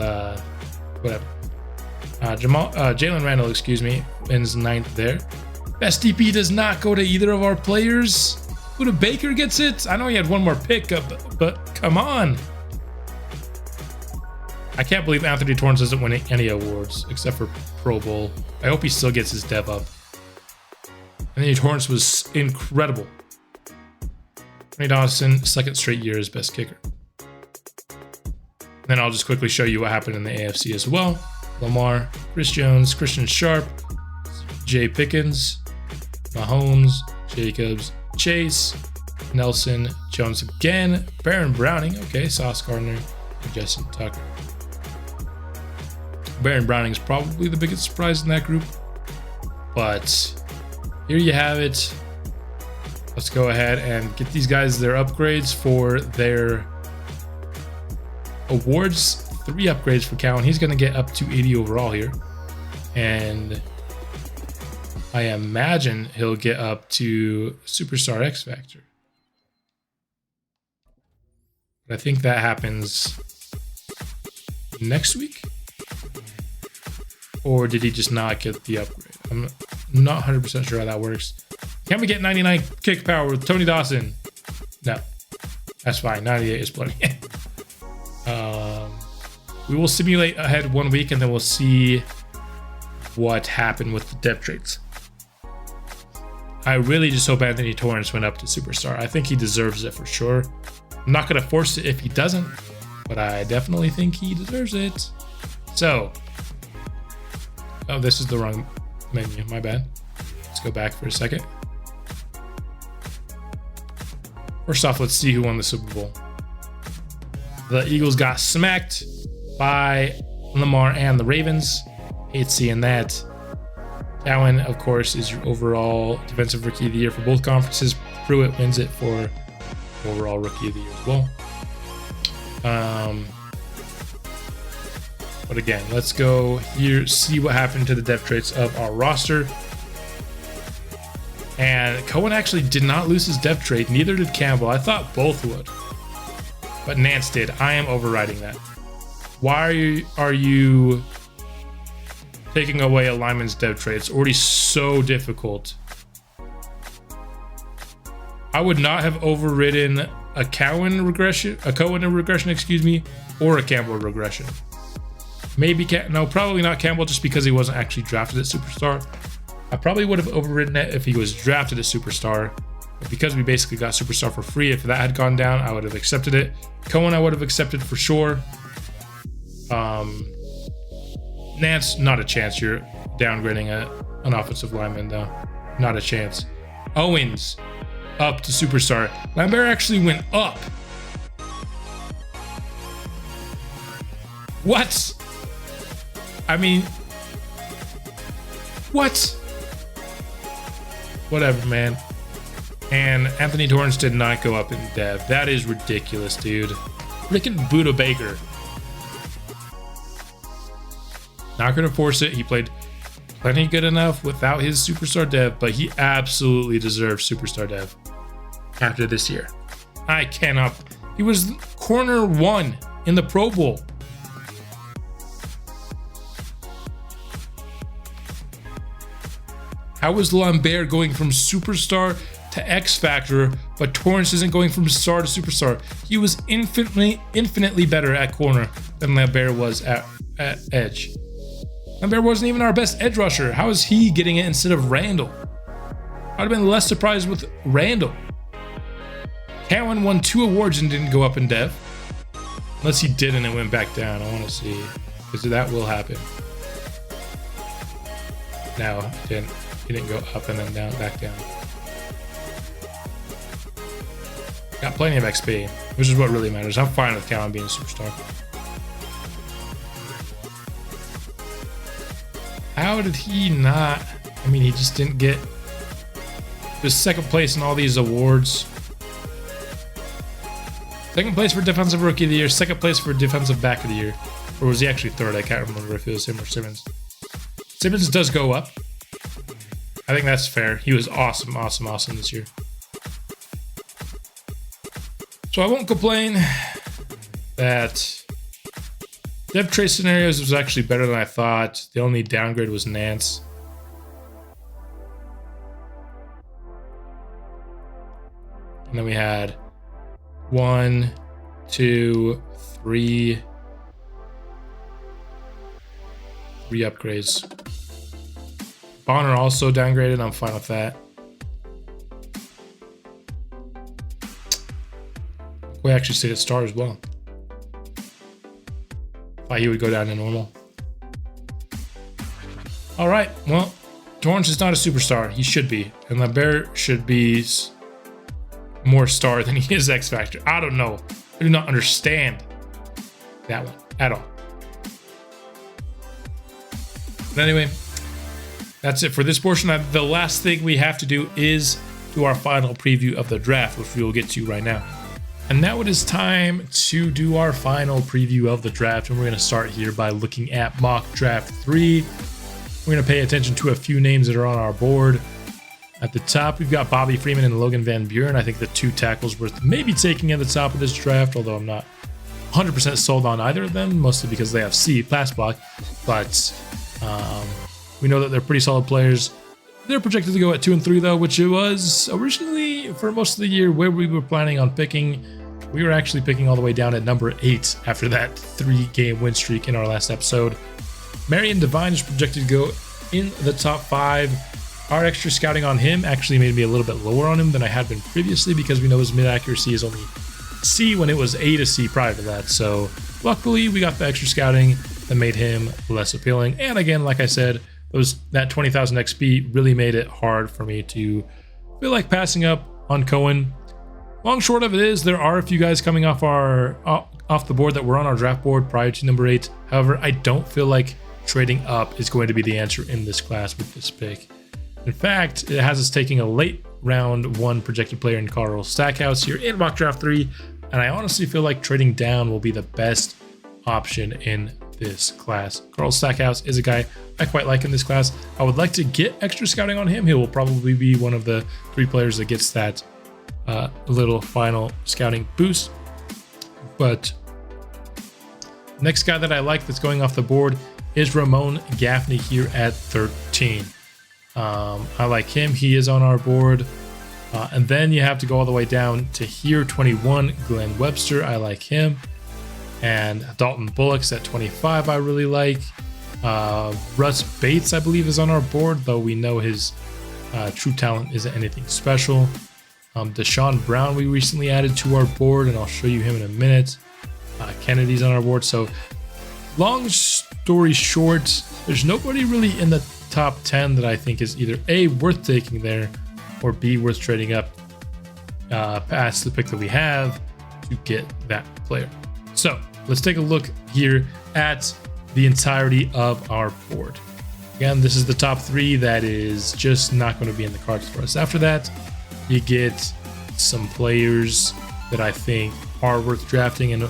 whatever. Jalen Randall, wins 9th there. Best DP does not go to either of our players. Buda Baker gets it. I know he had one more pick up, but come on. I can't believe Anthony Torrance doesn't win any awards except for Pro Bowl. I hope he still gets his dev up. Anthony Torrance was incredible. Tony Dawson, 2nd straight year as best kicker. And then I'll just quickly show you what happened in the AFC as well. Lamar, Chris Jones, Christian Sharp, Jay Pickens, Mahomes, Jacobs, Chase, Nelson, Jones again, Baron Browning, okay, Sauce Gardner, and Justin Tucker. Baron Browning is probably the biggest surprise in that group. But here you have it. Let's go ahead and get these guys their upgrades for their awards. 3 upgrades for Cowan. He's going to get up to 80 overall here. And I imagine he'll get up to Superstar X Factor. But I think that happens next week. Or did he just not get the upgrade? I'm not 100% sure how that works. Can we get 99 kick power with Tony Dawson? No. That's fine. 98 is plenty. We will simulate ahead 1 week and then we'll see what happened with the depth traits. I really just hope Anthony Torrance went up to Superstar. I think he deserves it for sure. I'm not going to force it if he doesn't, but I definitely think he deserves it. So, oh, this is the wrong menu. My bad. Let's go back for a second. First off, let's see who won the Super Bowl. The Eagles got smacked by Lamar and the Ravens. Hate seeing that. Cowan, of course, is your overall Defensive Rookie of the Year for both conferences. Pruitt wins it for overall Rookie of the Year as well. But again, let's go here, see what happened to the depth traits of our roster. And Cohen actually did not lose his depth trait. Neither did Campbell. I thought both would. But Nance did. I am overriding that. Why are you taking away a lineman's depth trait? It's already so difficult. I would not have overridden a Cohen regression, excuse me, or a Campbell regression. Maybe no, probably not Campbell, just because he wasn't actually drafted at Superstar. I probably would have overridden it if he was drafted at Superstar, but because we basically got Superstar for free, if that had gone down, I would have accepted it. Cohen, I would have accepted for sure. Nance, not a chance. You're downgrading an offensive lineman, though. Not a chance. Owens, up to Superstar. Lambert actually went up. What? I mean, what? Whatever, man. And Anthony Torrance did not go up in dev. That is ridiculous, dude. Freaking Buda Baker. Not going to force it. He played plenty good enough without his Superstar dev, but he absolutely deserves Superstar dev after this year. I cannot. He was corner 1 in the Pro Bowl. How is Lambert going from Superstar to X Factor, but Torrance isn't going from star to Superstar? He was infinitely better at corner than Lambert was at edge. Lambert wasn't even our best edge rusher. How is he getting it instead of Randall? I'd have been less surprised with Randall. Cowan won 2 awards and didn't go up in dev. Unless he did and it went back down. I want to see, because that will happen. No, it didn't. He didn't go up and then down, back down. Got plenty of XP, which is what really matters. I'm fine with Cowan being a Superstar. How did he not? I mean, he just didn't get the second place in all these awards. Second place for Defensive Rookie of the Year, second place for Defensive Back of the Year. Or was he actually third? I can't remember if it was him or Simmons. Simmons does go up. I think that's fair. He was awesome this year. So I won't complain that depth trait scenarios was actually better than I thought. The only downgrade was Nance. And then we had 1, 2, 3 upgrades. Bonner also downgraded. I'm fine with that. We actually stayed at star as well. Thought he would go down to normal. All right. Well, Torrance is not a Superstar. He should be. And Lambert should be more star than he is X Factor. I don't know. I do not understand. that one at all. But anyway, that's it for this portion. The last thing we have to do is do our final preview of the draft, which we will get to right now. And now it is time to do our final preview of the draft. And we're going to start here by looking at mock draft 3. We're going to pay attention to a few names that are on our board. At the top, we've got Bobby Freeman and Logan Van Buren. I think the 2 tackles worth maybe taking at the top of this draft, although I'm not 100% sold on either of them, mostly because they have C, pass block. But we know that they're pretty solid players. They're projected to go at 2 and 3 though, which it was originally for most of the year where we were planning on picking. We were actually picking all the way down at number 8 after that 3-game win streak in our last episode. Marion Devine is projected to go in the top 5. Our extra scouting on him actually made me a little bit lower on him than I had been previously because we know his mid accuracy is only C when it was A to C prior to that. So luckily we got the extra scouting that made him less appealing. And again, like I said, that 20,000 XP really made it hard for me to feel like passing up on Cohen. Long short of it is there are a few guys coming off the board that were on our draft board prior to number 8. However, I don't feel like trading up is going to be the answer in this class with this pick. In fact, it has us taking a late round 1 projected player in Carl Stackhouse here in mock draft 3, and I honestly feel like trading down will be the best option in this class. Carl Stackhouse is a guy I quite like in this class. I would like to get extra scouting on him. He will probably be one of the 3 players that gets that little final scouting boost. But next guy that I like that's going off the board is Ramon Gaffney here at 13. I like him. He is on our board. And then you have to go all the way down to here, 21, Glenn Webster. I like him. And Dalton Bullock's at 25, I really like. Russ Bates, I believe, is on our board, though we know his true talent isn't anything special. Deshaun Brown we recently added to our board, and I'll show you him in a minute. Kennedy's on our board. So long story short, there's nobody really in the top 10 that I think is either A, worth taking there, or B, worth trading up past the pick that we have to get that player. So let's take a look here at the entirety of our board. Again, this is the top 3 that is just not going to be in the cards for us. After that, you get some players that I think are worth drafting. And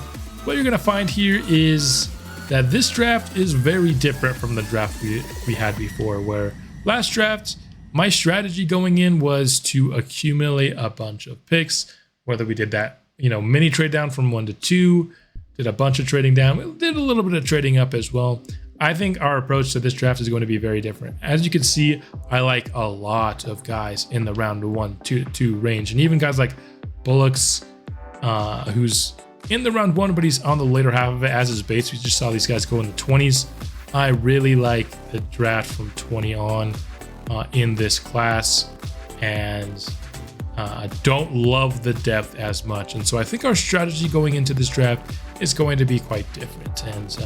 what you're going to find here is that this draft is very different from the draft we had before, where last draft, my strategy going in was to accumulate a bunch of picks, whether we did that, mini trade down from 1 to 2, did a bunch of trading down. We did a little bit of trading up as well. I think our approach to this draft is going to be very different. As you can see, I like a lot of guys in the round 1 to 2 range, and even guys like Bullocks, who's in the round 1, but he's on the later half of it as his base. We just saw these guys go in the 20s. I really like the draft from 20 on in this class, and I don't love the depth as much. And so I think our strategy going into this draft is going to be quite different. And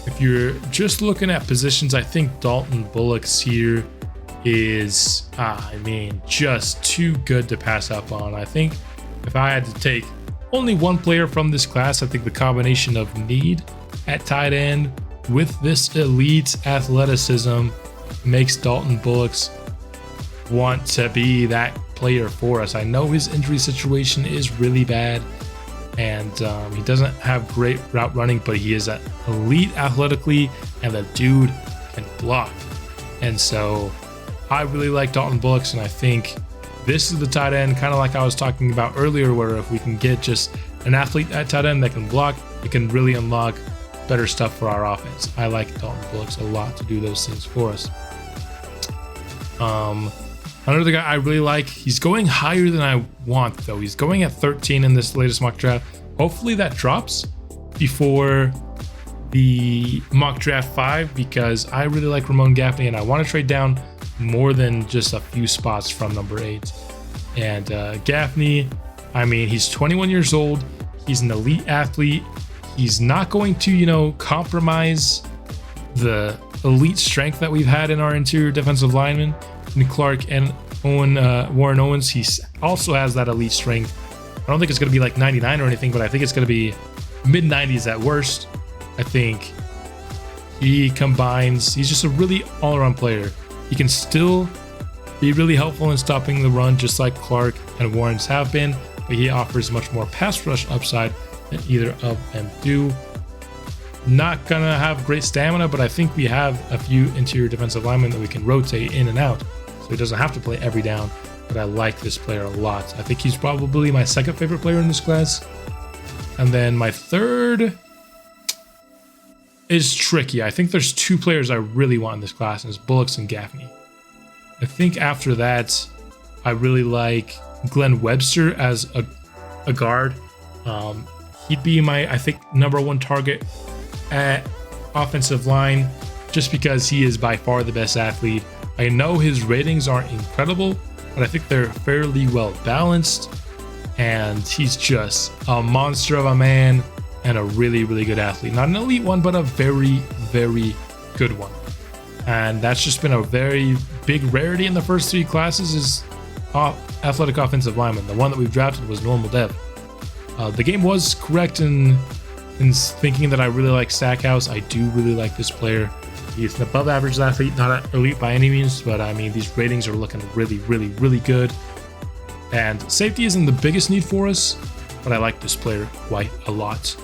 if you're just looking at positions, I think Dalton Bullock's here is, just too good to pass up on. I think if I had to take only one player from this class, I think the combination of need at tight end with this elite athleticism makes Dalton Bullock's want to be that player for us. I know his injury situation is really bad, and he doesn't have great route running, but he is elite athletically, and the dude can block. And so I really like Dalton Bullock's, and I think this is the tight end, kind of like I was talking about earlier, where if we can get just an athlete at tight end that can block, it can really unlock better stuff for our offense. I like Dalton Bullock's a lot to do those things for us. Another guy I really like, he's going higher than I want though. He's going at 13 in this latest mock draft. Hopefully that drops before the mock draft 5, because I really like Ramon Gaffney and I want to trade down more than just a few spots from number 8. And Gaffney, he's 21 years old. He's an elite athlete. He's not going to, compromise the elite strength that we've had in our interior defensive linemen, in Clark and Warren Owens. He also has that elite strength. I don't think it's going to be like 99 or anything, but I think it's going to be mid 90s at worst. I think he combines, he's just a really all-around player. He can still be really helpful in stopping the run, just like Clark and Warrens have been, but he offers much more pass rush upside than either of them do. Not gonna have great stamina, but I think we have a few interior defensive linemen that we can rotate in and out, so he doesn't have to play every down. But I like this player a lot. I think he's probably my second favorite player in this class. And then my third is tricky. I think there's two players I really want in this class, and it's Bullocks and Gaffney. I think after that, I really like Glenn Webster as a guard. He'd be my, I think, #1 target at offensive line, just because he is by far the best athlete. I know his ratings aren't incredible, but I think they're fairly well balanced, and he's just a monster of a man and a really, really good athlete. Not an elite one, but a very, very good one. And that's just been a very big rarity in the first three classes is athletic offensive lineman. The one that we've drafted was normal dev. The game was correct in thinking that I really like Stackhouse. I do really like this player. He's an above average athlete, not elite by any means, but I mean, these ratings are looking really, really, really good. And safety isn't the biggest need for us, but I like this player quite a lot.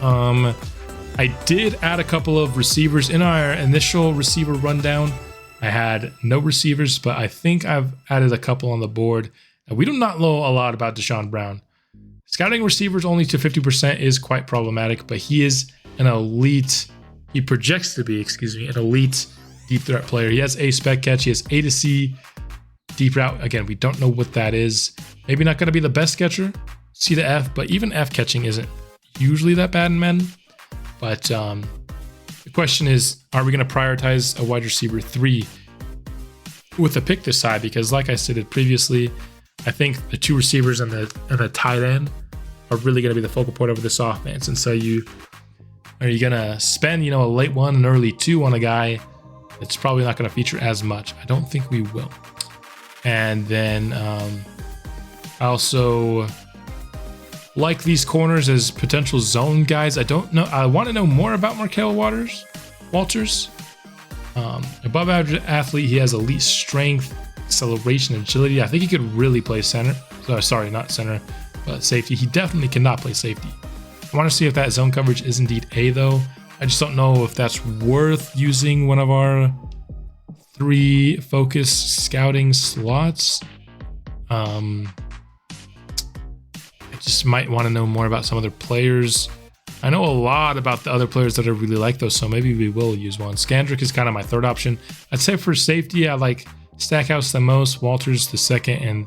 I did add a couple of receivers in our initial receiver rundown. I had no receivers, but I think I've added a couple on the board. And we do not know a lot about Deshaun Brown. Scouting receivers only to 50% is quite problematic, but he is an elite, he projects to be, an elite deep threat player. He has A spec catch, he has A to C deep route. Again, we don't know what that is. Maybe not going to be the best catcher, C to F, but even F catching isn't usually that bad in Madden. But the question is, are we going to prioritize a wide receiver 3 with a pick this high? Because like I stated previously, I think the two receivers and the tight end are really going to be the focal point of this offense. And so are you going to spend, a late 1 and early 2 on a guy that's probably not going to feature as much? I don't think we will. And then I also like these corners as potential zone guys. I don't know. I want to know more about Markel Walters. Above average athlete. He has elite strength, acceleration, agility. I think he could really play center. Sorry, not center, but safety. He definitely cannot play safety. I want to see if that zone coverage is indeed A though. I just don't know if that's worth using one of our 3 focus scouting slots. I just might want to know more about some other players. I know a lot about the other players that I really like though, so maybe we will use one. Scandrick is kind of my third option. I'd say for safety, I like Stackhouse the most, Walters the second, and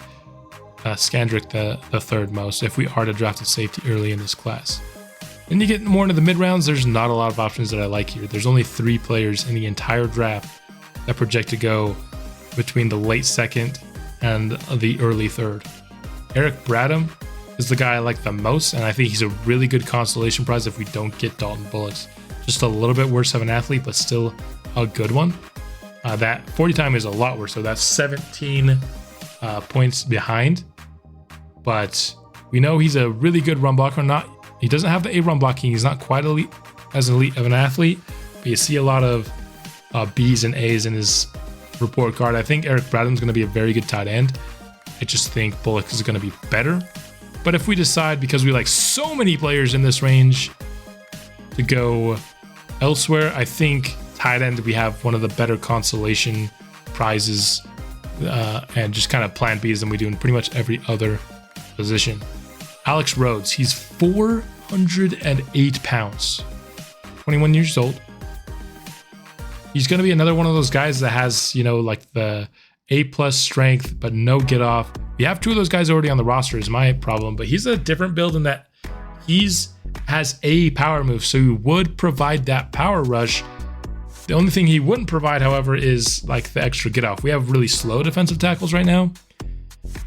Scandrick the third most if we are to draft a safety early in this class. Then you get more into the mid rounds, there's not a lot of options that I like here. There's only 3 players in the entire draft that project to go between the late second and the early third. Eric Bradham is the guy I like the most, and I think he's a really good consolation prize if we don't get Dalton Bullocks. Just a little bit worse of an athlete, but still a good one. That 40 time is a lot worse, so that's 17 points behind. But we know he's a really good run blocker. He doesn't have the A run blocking. He's not quite as elite of an athlete, but you see a lot of B's and A's in his report card. I think Eric Bradham's going to be a very good tight end. I just think Bullock is going to be better. But if we decide, because we like so many players in this range, to go elsewhere, I think tight end, we have one of the better consolation prizes and just kind of plan B's than we do in pretty much every other position. Alex Rhodes, he's 408 pounds, 21 years old. He's going to be another one of those guys that has, like the A+ strength, but no get off. We have 2 of those guys already on the roster is my problem, but he's a different build in that has a power move, so he would provide that power rush. The only thing he wouldn't provide, however, is like the extra get off. We have really slow defensive tackles right now,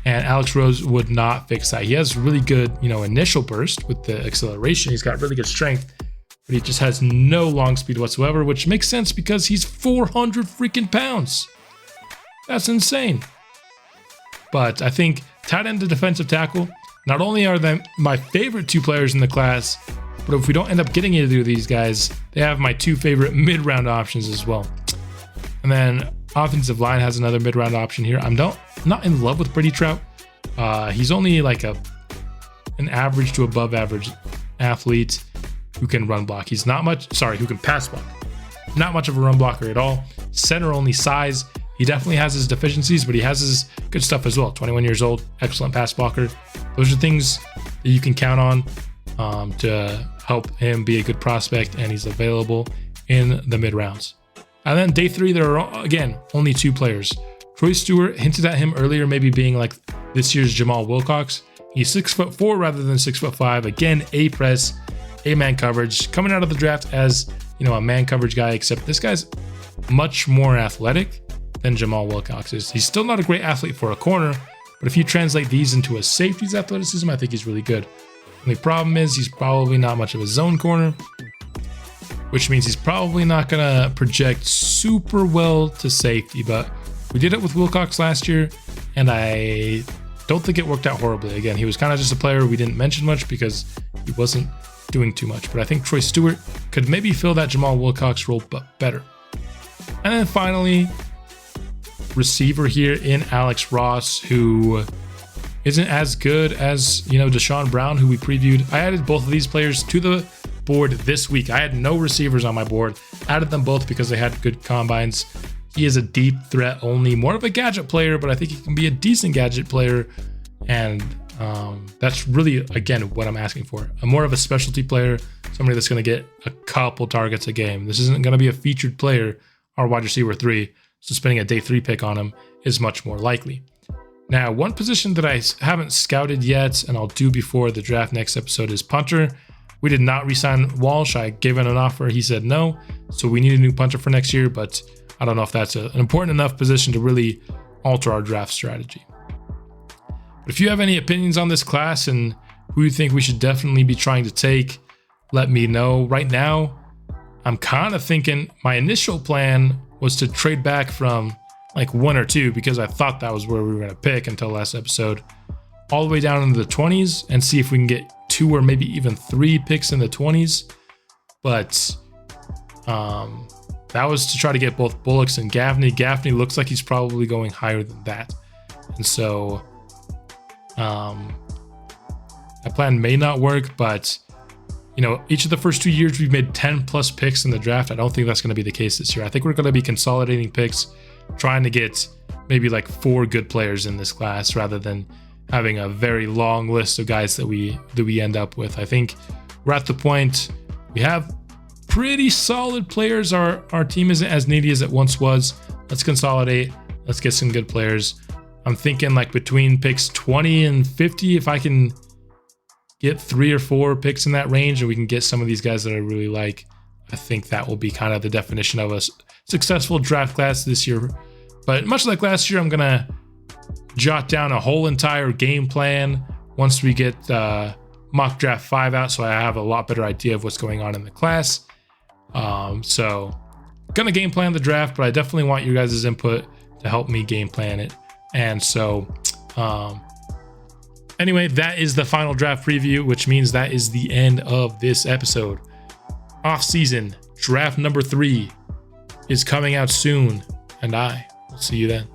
and Alex Rhodes would not fix that. He has really good, initial burst with the acceleration. He's got really good strength, but he just has no long speed whatsoever, which makes sense because he's 400 freaking pounds. That's insane. But I think tight end to defensive tackle. Not only are they my favorite 2 players in the class, but if we don't end up getting either of these guys, they have my 2 favorite mid-round options as well. And then offensive line has another mid-round option here. I'm not in love with Brady Trout. He's only like an average to above average athlete who can run block. He's not much, who can pass block. Not much of a run blocker at all. Center only size. He definitely has his deficiencies, but he has his good stuff as well. 21 years old, excellent pass blocker. Those are things that you can count on to help him be a good prospect, and he's available in the mid rounds. And then day 3, there are, again, only 2 players. Troy Stewart, hinted at him earlier, maybe being like this year's Jamal Wilcox. He's 6'4" rather than 6'5". Again, A-press, A-man coverage. Coming out of the draft as, a man coverage guy, except this guy's much more athletic than Jamal Wilcox is. He's still not a great athlete for a corner, but if you translate these into a safety's athleticism, I think he's really good. The problem is he's probably not much of a zone corner, which means he's probably not going to project super well to safety, but we did it with Wilcox last year, and I don't think it worked out horribly. Again, he was kind of just a player we didn't mention much because he wasn't doing too much, but I think Troy Stewart could maybe fill that Jamal Wilcox role but better. And then finally, receiver here in Alex Ross, who isn't as good as, Deshaun Brown, who we previewed. I added both of these players to the board this week. I had no receivers on my board. Added them both because they had good combines. He is a deep threat only, more of a gadget player, but I think he can be a decent gadget player. And that's really, again, what I'm asking for. I'm more of a specialty player, somebody that's going to get a couple targets a game. This isn't going to be a featured player or wide receiver 3, so spending a day 3 pick on him is much more likely. Now, one position that I haven't scouted yet, and I'll do before the draft next episode, is punter. We did not re-sign Walsh. I gave him an offer. He said no, so we need a new punter for next year, but I don't know if that's an important enough position to really alter our draft strategy. But if you have any opinions on this class and who you think we should definitely be trying to take, let me know. Right now, I'm kind of thinking my initial plan was to trade back from like 1 or 2 because I thought that was where we were going to pick until last episode, all the way down into the 20s and see if we can get 2 or maybe even 3 picks in the 20s. But that was to try to get both Bullocks and Gaffney. Gaffney looks like he's probably going higher than that. And so that plan may not work, but each of the first 2 years we've made 10 plus picks in the draft. I don't think that's going to be the case this year. I think we're going to be consolidating picks, trying to get maybe like 4 good players in this class rather than having a very long list of guys that we end up with. I think we're at the point we have pretty solid players. Our team isn't as needy as it once was. Let's consolidate. Let's get some good players. I'm thinking like between picks 20 and 50, if I can get 3 or 4 picks in that range and we can get some of these guys that I really like, I think that will be kind of the definition of a successful draft class this year. But much like last year, I'm going to jot down a whole entire game plan once we get mock draft 5 out, so I have a lot better idea of what's going on in the class. So gonna game plan the draft, but I definitely want you guys' input to help me game plan it. And so anyway, that is the final draft preview, which means that is the end of this episode. Off-season draft number 3 is coming out soon, and I will see you then.